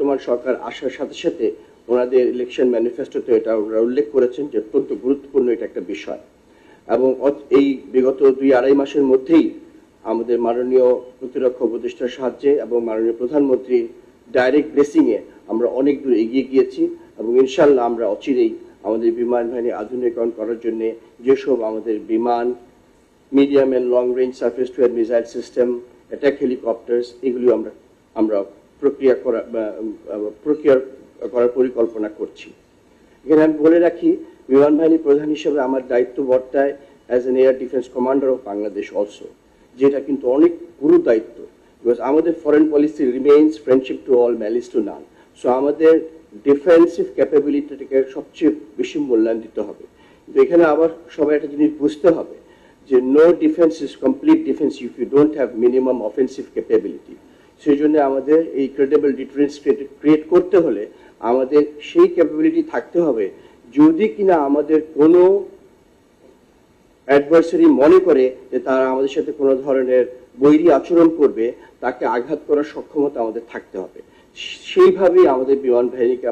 বর্তমান সরকার আসার সাথে সাথে ওনাদের ইলেকশন ম্যানিফেস্টোতে এটা ওরা উল্লেখ করেছেন যে অত্যন্ত গুরুত্বপূর্ণ এটা একটা বিষয়। এবং এই বিগত 2-2.5 মাসের মধ্যেই আমাদের মাননীয় প্রতিরক্ষা উপদেষ্টার সাহায্যে এবং মাননীয় প্রধানমন্ত্রী ডাইরেক্ট ব্লেসিংয়ে আমরা অনেক দূর এগিয়ে গিয়েছি এবং ইনশাল্লাহ আমরা অচিরেই আমাদের বিমান বাহিনী আধুনিকরণ করার জন্য যেসব আমাদের বিমান, medium and long range surface to air missile system, attack helicopters, এগুলি আমরা প্রক্রিয়া করার পরিকল্পনা করছি। এখানে আমি বলে রাখি, বিমান বাহিনী প্রধান হিসেবে আমার দায়িত্ব বর্তায় as an air defence commander of Bangladesh also, যেটা কিন্তু অনেক গুরু দায়িত্ব। বিকজ আমাদের foreign policy remains friendship to all, malice two naan. So আমাদের ডিফেন্সিভ ক্যাপাবিলিটিটাকে সবচেয়ে বেশি মূল্যায়ন দিতে হবে। কিন্তু এখানে আবার সবাই একটা জিনিস বুঝতে হবে যে no defence is complete defence if you don't have minimum offensive capability. সেই জন্য আমাদের এই ক্রেডিবল ডিফেন্স ক্রিয়েট করতে হলে আমাদের সেই ক্যাপাবিলিটি থাকতে হবে, যদি কিনা আমাদের কোনো অ্যাডভার্সারি মনে করে যে তারা আমাদের সাথে কোনো ধরনের বৈরী আচরণ করবে, তাকে আঘাত করার সক্ষমতা আমাদের থাকতে হবে। সেইভাবেই আমাদের বিমান বাহিনীকে